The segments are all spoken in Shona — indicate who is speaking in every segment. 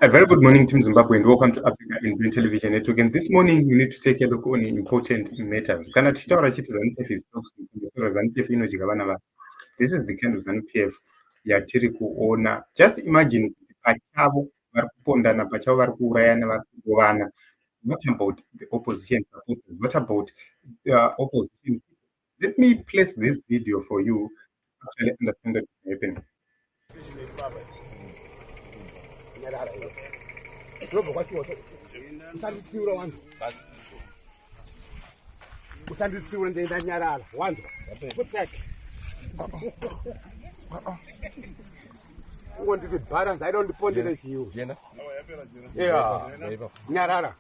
Speaker 1: A very good morning, Team Zimbabwe, and welcome to Africa in Green Television Network. And this morning, we need to take a look on important matters. This is the kind of ZANU PF yatiri kuona. Just imagine pachavo varikupondana, pachavo varikuurayana, varikugovana. What about the opposition supporters? What about the opposition? Let me place this video for you to actually understand what is happening.
Speaker 2: Want to balance? I don't pond it you. Yeah, Narara.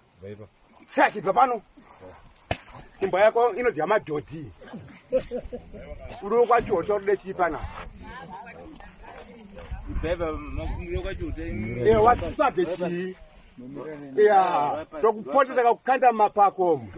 Speaker 2: Saki Papano. Imbayako, you know, Yamadoti. Uruguay, you told the Chipana. Yeah, what's that? Yeah, so put it like kind of Mapacom.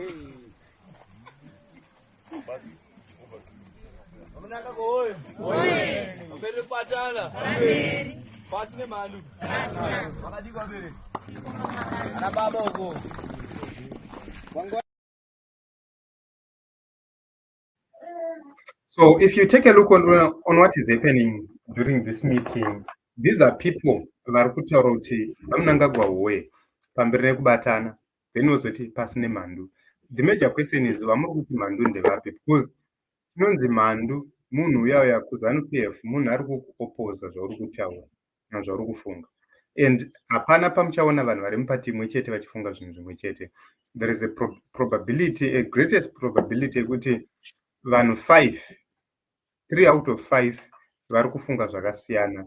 Speaker 1: So if you take a look on what is happening during this meeting, these are people varikutaura kuti vamunangagwa uwe pamberi nekubatana then wozoti pasine mhandu. The major question is vamuri kuti mhandu ndevapi, because tinonzi mhandu munhu uya KuZANU PF munhu ari kuopoza zvauri kutaura nazvauri kufunga, and hapana pamuchaona vanhu vari mupati imwe chete vachifunga zvinhu zvimwe chete. There is a probability, a greatest probability yekuti vanhu 3 out of 5 vari kufunga zvakasiyana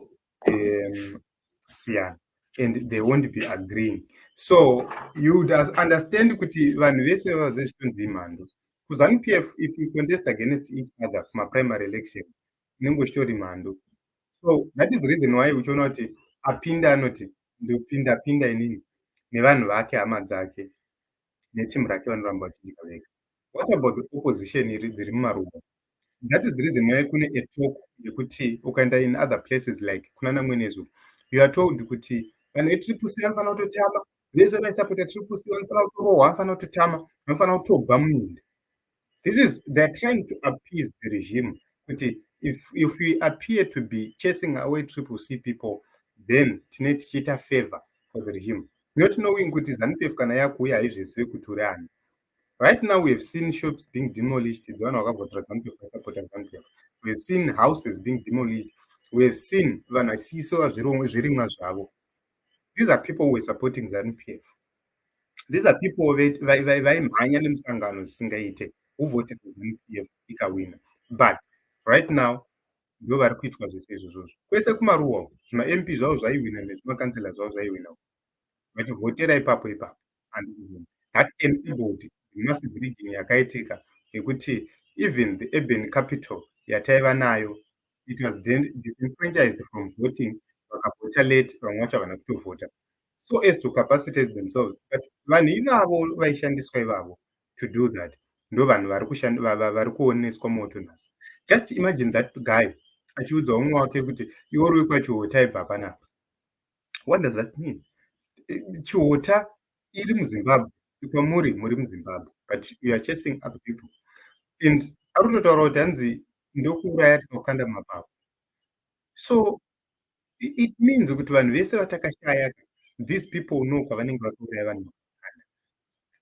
Speaker 1: siyana, and they won't be agreeing. So you would understand kuti vanhu vese vazvitonzi imhandu. KuZANU PF, if you contest against each other kuma primary election, inenge chitori mhandu. So that is the reason why uchiona kuti apinda anoti ndopinda inini nevanhu vake, hama dzake netimu rake vanoramba vachidika vega. What about the opposition dziri mumaruva? That is the reason why kune a talk yekuti ukaenda in other places like kunana mwenezu, you are told kuti vanhu veTriple-C vanofana kutotama, vese vaisapota Triple-C vanofana kutorohwa, vanofana kutotama, vanofana kutobva muminda. This is, they're trying to appease the regime. If we appear to be chasing away Triple-C people, then tine tichiita favor for the regime. Not knowing kuti ZANU PF kana yakuuya haizvizive kuti uri ani. Right now, we have seen shops being demolished. We have seen houses being demolished. We have seen vanasiso zvirimwa zvavo. These are people who are supporting ZANU PF. These are people vaimhanya nemusangano zisingaite, who voted for ZANU PF ikawina. But right now, ndo vari kuitwa zvese izvozvo. Kwese kumaruwa zvima-MP zvavo zvaiwina nezvimakansela zvavo zvaiwina. Vachivoterai ipapo. And that enabled massive rigging yakaitika yekuti even the urban capital yataiva nayo, it was disenfranchised from voting, vakavota late, vamwe vacho havana kutovota, so as to capacitate themselves. But vanhu ivavo vaishandiswa ivavo to do that ndo vanhu vari kuoneswa moto nhasi. Just imagine that guy achiudza umwe wake kuti iwe uri kwachiota ibva panapa. What does that mean? Chiota iri muZimbabwe, kwamuri muri muZimbabwe, but you are chasing other people. And ari kutotaura kuti hanzi ndokuuraya tinokanda mapapu. So it means kuti vanhu vese vatakashaya, these people know kwavanenge vakuuraya vanhu vakakanda.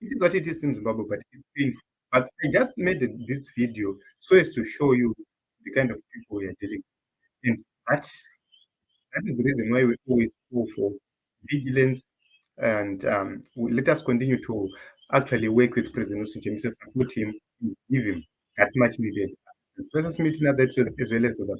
Speaker 1: It is what it is in Zimbabwe, but it's painful. But I just made this video so as to show you the kind of people we are dealing with. And that is the reason why we always go for vigilance. And let us continue to actually work with President Mushe, support him, give him that much needed. Let us meet in other episodes as well as other